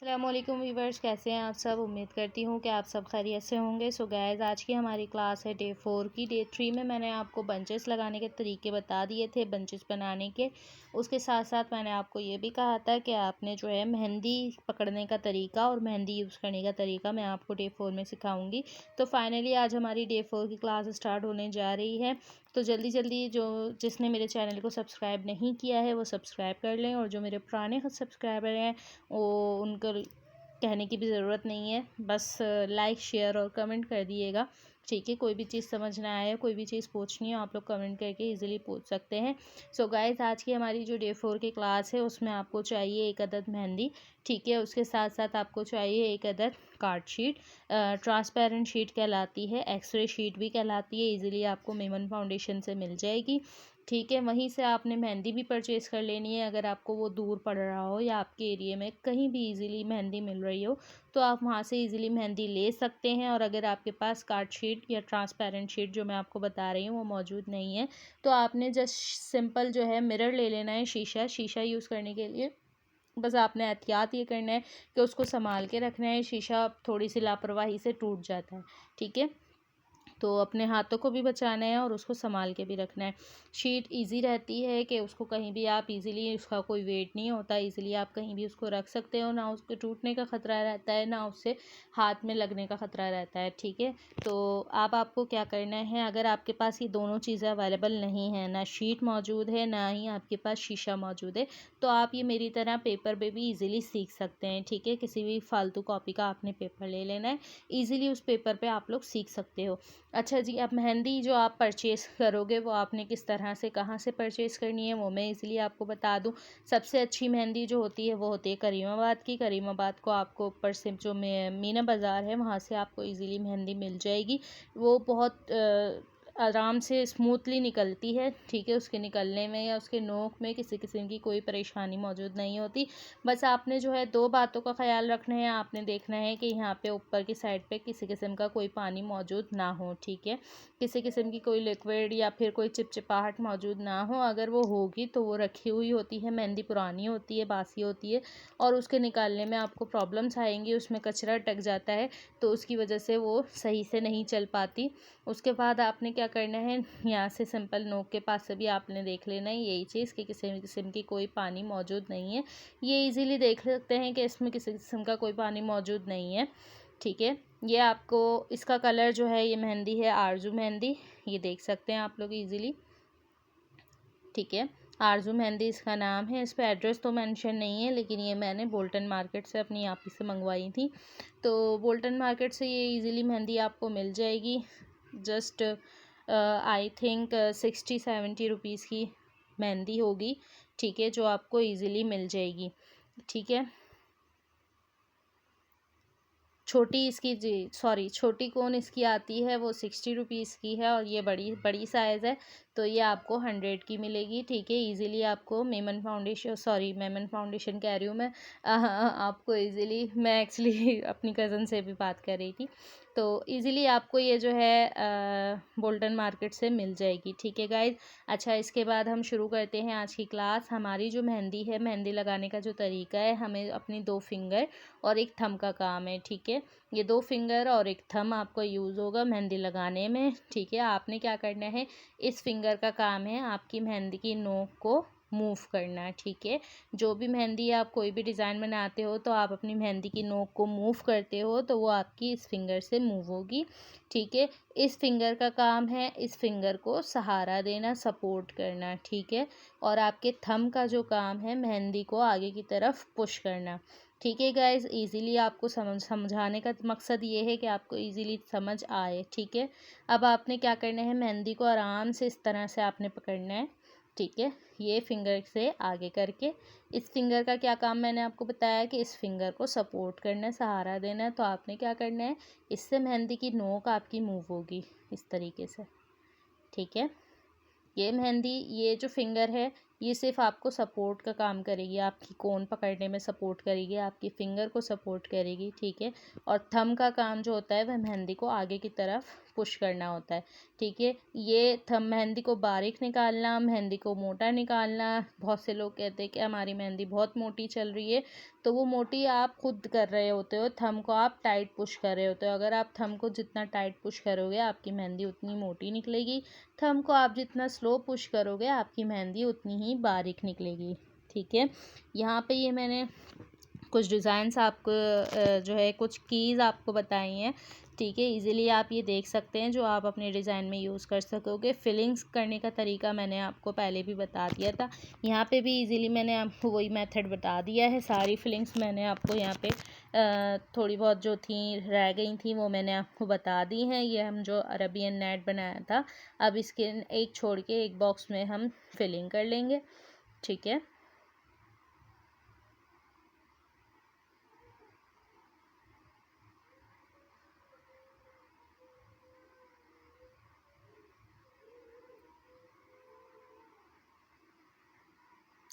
अस्सलामुअलैकुम वीवर्स, कैसे हैं आप सब। उम्मीद करती हूँ कि आप सब खैरियत से होंगे। सो गाइस, आज की हमारी क्लास है डे 4 की। डे 3 में मैंने आपको बंचेस लगाने के तरीके बता दिए थे, बंचेस बनाने के। उसके साथ साथ मैंने आपको ये भी कहा था कि आपने जो है मेहंदी पकड़ने का तरीका और मेहंदी यूज़ करने का तरीका मैं आपको डे 4 में सिखाऊँगी। तो फाइनली आज हमारी डे 4 की क्लास स्टार्ट होने जा रही है। तो जल्दी जल्दी जिसने मेरे चैनल को सब्सक्राइब नहीं किया है वो सब्सक्राइब कर लें, और जो मेरे पुराने सब्सक्राइबर हैं वो उनको कहने की भी ज़रूरत नहीं है, बस लाइक शेयर और कमेंट कर दिएगा। ठीक है, कोई भी चीज़ समझ ना आए, कोई भी चीज़ पूछनी हो, आप लोग कमेंट करके इजीली पूछ सकते हैं। सो गाइस, आज की हमारी जो डे 4 की क्लास है उसमें आपको चाहिए एक अदद मेहंदी। ठीक है, उसके साथ साथ आपको चाहिए एक अदद कार्ड शीट। ट्रांसपेरेंट शीट कहलाती है, एक्सरे शीट भी कहलाती है, इजीली आपको मेमन फाउंडेशन से मिल जाएगी। ठीक है, वहीं से आपने मेहंदी भी परचेज़ कर लेनी है। अगर आपको वो दूर पड़ रहा हो या आपके एरिया में कहीं भी इजीली मेहंदी मिल रही हो तो आप वहाँ से इजीली मेहंदी ले सकते हैं। और अगर आपके पास कार्ड शीट या ट्रांसपेरेंट शीट जो मैं आपको बता रही हूँ वो मौजूद नहीं है तो आपने जस्ट सिंपल जो है मिरर ले लेना है, शीशा यूज़ करने के लिए। बस आपने एहतियात ये करना है कि उसको संभाल के रखना है। शीशा थोड़ी सी लापरवाही से टूट जाता है। ठीक है, तो अपने हाथों को भी बचाना है और उसको संभाल के भी रखना है। शीट इजी रहती है कि उसको कहीं भी आप इजीली, उसका कोई वेट नहीं होता, इजीली आप कहीं भी उसको रख सकते हो, ना उसके टूटने का ख़तरा रहता है ना उससे हाथ में लगने का ख़तरा रहता है। ठीक है, तो आपको क्या करना है, अगर आपके पास ये दोनों चीज़ें अवेलेबल नहीं है, ना शीट मौजूद है ना ही आपके पास शीशा मौजूद है, तो आप ये मेरी तरह पेपर पे भी ईज़िली सीख सकते हैं। ठीक है, किसी भी फालतू कॉपी का आपने पेपर ले लेना है, ईज़िली उस पेपर पे आप लोग सीख सकते हो। अच्छा जी, अब मेहंदी जो आप परचेज़ करोगे वो आपने किस तरह से कहाँ से परचेज़ करनी है वो मैं इसलिए आपको बता दूं। सबसे अच्छी मेहंदी जो होती है वो होती है करीमाबाद की। करीमाबाद को आपको ऊपर से जो मीना बाज़ार है वहाँ से आपको इजीली मेहंदी मिल जाएगी। वो बहुत आराम से स्मूथली निकलती है। ठीक है, उसके निकलने में या उसके नोक में किसी किस्म की कोई परेशानी मौजूद नहीं होती। बस आपने जो है दो बातों का ख्याल रखना है। आपने देखना है कि यहाँ पे ऊपर की साइड पे किसी किस्म का कोई पानी मौजूद ना हो। ठीक है, किसी किस्म की कोई लिक्विड या फिर कोई चिपचिपाहट मौजूद ना हो। अगर वो होगी तो वो रखी हुई होती है, मेहंदी पुरानी होती है, बासी होती है, और उसके निकालने में आपको प्रॉब्लम्स आएंगी, उसमें कचरा अटक जाता है तो उसकी वजह से वो सही से नहीं चल पाती। उसके बाद आपने क्या करना है, यहाँ से सिंपल नोक के पास से भी आपने देख लेना है यही चीज़ कि किसी किस्म की कोई पानी मौजूद नहीं है। ये इजीली देख सकते हैं कि इसमें किसी किस्म का कोई पानी मौजूद नहीं है। ठीक है, ये आपको इसका कलर जो है, ये मेहंदी है आरजू मेहंदी, ये देख सकते हैं आप लोग इजीली। ठीक है, आरजू मेहंदी इसका नाम है। इस पर एड्रेस तो मेंशन नहीं है, लेकिन ये मैंने बोल्टन मार्केट से अपनी आप ही से मंगवाई थी। तो बोल्टन मार्केट से ये इजीली मेहंदी आपको मिल जाएगी। जस्ट आई थिंक 60-70 रुपीज़ की मेहंदी होगी। ठीक है, जो आपको इजीली मिल जाएगी। ठीक है, छोटी इसकी जी सॉरी छोटी कोन इसकी आती है वो 60 रुपीज़ की है, और ये बड़ी बड़ी साइज़ है तो ये आपको 100 की मिलेगी। ठीक है, इजीली आपको मेमन फाउंडेशन कह रही हूँ मैं, आपको इजीली, मैं एक्चुअली अपनी कज़न से भी बात कर रही थी, तो इजीली आपको ये जो है बोल्टन मार्केट से मिल जाएगी। ठीक है गाइज, अच्छा इसके बाद हम शुरू करते हैं आज की क्लास। हमारी जो मेहंदी है, मेहंदी लगाने का जो तरीका है, हमें अपनी 2 फिंगर और एक थंब का काम है। ठीक है, ये 2 फिंगर और एक थंब आपको यूज़ होगा मेहंदी लगाने में। ठीक है, आपने क्या करना है, इस फिंगर का काम है आपकी मेहंदी की नोक को मूव करना है। ठीक है, जो भी मेहंदी आप कोई भी डिज़ाइन बनाते हो तो आप अपनी मेहंदी की नोक को मूव करते हो तो वो आपकी इस फिंगर से मूव होगी। ठीक है, इस फिंगर का काम है इस फिंगर को सहारा देना, सपोर्ट करना। ठीक है, और आपके थंब का जो काम है मेहंदी को आगे की तरफ पुश करना। ठीक है गाइज, इजीली आपको समझाने का मकसद ये है कि आपको इजीली समझ आए। ठीक है, अब आपने क्या करना है, मेहंदी को आराम से इस तरह से आपने पकड़ना है। ठीक है, ये फिंगर से आगे करके, इस फिंगर का क्या काम मैंने आपको बताया कि इस फिंगर को सपोर्ट करना है, सहारा देना है। तो आपने क्या करना है, इससे मेहंदी की नोक आपकी मूव होगी इस तरीके से। ठीक है, ये मेहंदी, ये जो फिंगर है ये सिर्फ आपको सपोर्ट का काम करेगी, आपकी कोन पकड़ने में सपोर्ट करेगी, आपकी फिंगर को सपोर्ट करेगी। ठीक है, और थंब का काम जो होता है वह मेहंदी को आगे की तरफ पुश करना होता है। ठीक है, ये थम मेहंदी को बारीक निकालना, मेहंदी को मोटा निकालना। बहुत से लोग कहते हैं कि हमारी मेहंदी बहुत मोटी चल रही है, तो वो मोटी आप खुद कर रहे होते हो, थम को आप टाइट पुश कर रहे होते हो। अगर आप थम को जितना टाइट पुश करोगे आपकी मेहंदी उतनी मोटी निकलेगी, थम को आप जितना स्लो पुश करोगे आपकी मेहंदी उतनी ही बारीक निकलेगी। ठीक है, यहाँ पे ये मैंने कुछ डिज़ाइंस आपको जो है कुछ कीज़ आपको बताई हैं। ठीक है, इजीली आप ये देख सकते हैं जो आप अपने डिज़ाइन में यूज़ कर सकोगे। फिलिंग्स करने का तरीका मैंने आपको पहले भी बता दिया था, यहाँ पे भी इजीली मैंने आपको वही मेथड बता दिया है। सारी फिलिंग्स मैंने आपको यहाँ पे थोड़ी बहुत जो थी रह गई थी वो मैंने आपको बता दी हैं। ये हम जो अरबियन नेट बनाया था, अब इसके एक छोड़ के एक बॉक्स में हम फिलिंग कर लेंगे। ठीक है,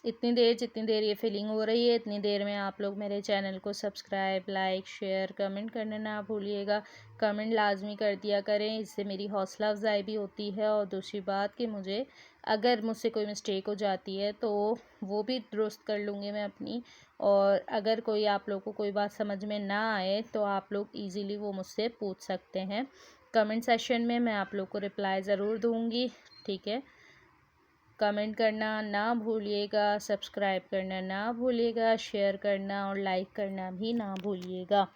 जितनी देर ये फिलिंग हो रही है इतनी देर में आप लोग मेरे चैनल को सब्सक्राइब, लाइक, शेयर, कमेंट करना ना भूलिएगा। कमेंट लाजमी कर दिया करें, इससे मेरी हौसला अफजाई भी होती है। और दूसरी बात कि अगर मुझसे कोई मिस्टेक हो जाती है तो वो भी दुरुस्त कर लूँगी मैं अपनी। और अगर कोई आप लोग को कोई बात समझ में ना आए तो आप लोग ईज़िली वो मुझसे पूछ सकते हैं कमेंट सेशन में, मैं आप लोग को रिप्लाई ज़रूर दूँगी। ठीक है, कमेंट करना ना भूलिएगा, सब्सक्राइब करना ना भूलिएगा, शेयर करना और लाइक करना भी ना भूलिएगा।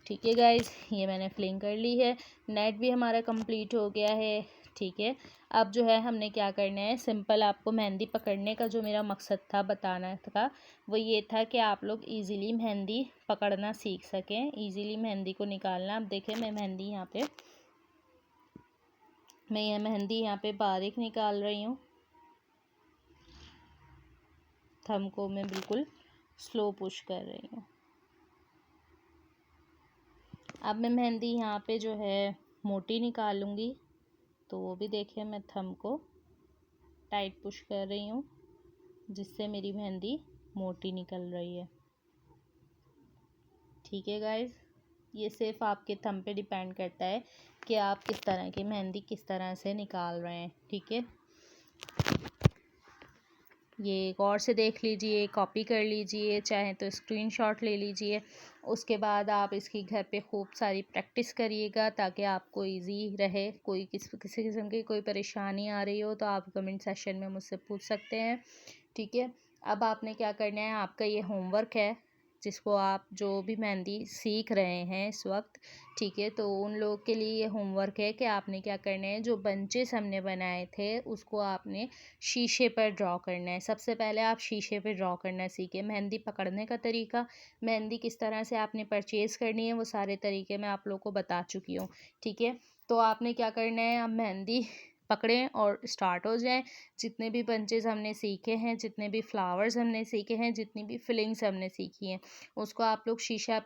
ठीक है गाइज़, ये मैंने फिलिंग कर ली है, नेट भी हमारा कंप्लीट हो गया है। ठीक है, अब जो है हमने क्या करना है, सिंपल आपको मेहंदी पकड़ने का जो मेरा मकसद था बताना था वो ये था कि आप लोग इजीली मेहंदी पकड़ना सीख सकें, इजीली मेहंदी को निकालना। अब देखें मैं ये मेहंदी यहाँ पे बारीक निकाल रही हूँ, थम को मैं बिल्कुल स्लो पुश कर रही हूँ। अब मैं मेहंदी यहाँ पे जो है मोटी निकालूंगी, तो वो भी देखिए मैं थम को टाइट पुश कर रही हूँ जिससे मेरी मेहंदी मोटी निकल रही है। ठीक है गाइज, ये सिर्फ आपके थम पे डिपेंड करता है कि आप किस तरह की मेहंदी किस तरह से निकाल रहे हैं। ठीक है, ये गौर से देख लीजिए, कॉपी कर लीजिए, चाहे तो स्क्रीनशॉट ले लीजिए। उसके बाद आप इसकी घर पे खूब सारी प्रैक्टिस करिएगा ताकि आपको इजी रहे। किसी किस्म की कोई परेशानी आ रही हो तो आप कमेंट सेशन में मुझसे पूछ सकते हैं। ठीक है, अब आपने क्या करना है, आपका ये होमवर्क है जिसको आप जो भी मेहंदी सीख रहे हैं इस वक्त। ठीक है, तो उन लोगों के लिए ये होमवर्क है कि आपने क्या करना है, जो बंचेस हमने बनाए थे उसको आपने शीशे पर ड्रॉ करना है। सबसे पहले आप शीशे पर ड्रॉ करना सीखें। मेहंदी पकड़ने का तरीका, मेहंदी किस तरह से आपने परचेज़ करनी है, वो सारे तरीके मैं आप लोग को बता चुकी हूँ। ठीक है, तो आपने क्या करना है, आप मेहंदी पकड़ें और स्टार्ट हो जाएं। जितने भी बंचेस हमने सीखे हैं, जितने भी फ्लावर्स हमने सीखे हैं, जितनी भी फिलिंग्स हमने सीखी हैं, उसको आप लोग शीशे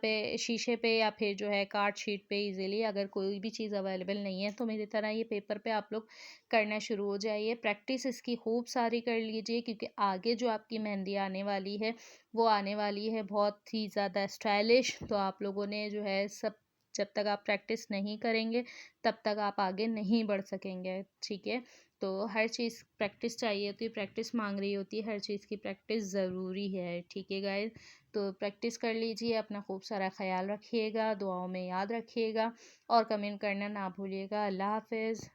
पे या फिर जो है कार्ड शीट पे इजीली, अगर कोई भी चीज़ अवेलेबल नहीं है तो मेरी तरह ये पेपर पे आप लोग करना शुरू हो जाइए। प्रैक्टिस इसकी खूब सारी कर लीजिए क्योंकि आगे जो आपकी मेहंदी आने वाली है वो आने वाली है बहुत ही ज़्यादा स्टाइलिश। तो आप लोगों ने जो है सब, जब तक आप प्रैक्टिस नहीं करेंगे तब तक आप आगे नहीं बढ़ सकेंगे। ठीक है, तो हर चीज़ प्रैक्टिस चाहिए होती है, प्रैक्टिस मांग रही होती है, हर चीज़ की प्रैक्टिस ज़रूरी है। ठीक है गाइस, तो प्रैक्टिस कर लीजिए, अपना खूब सारा ख्याल रखिएगा, दुआओं में याद रखिएगा और कमेंट करना ना भूलिएगा। अल्लाह हाफिज़।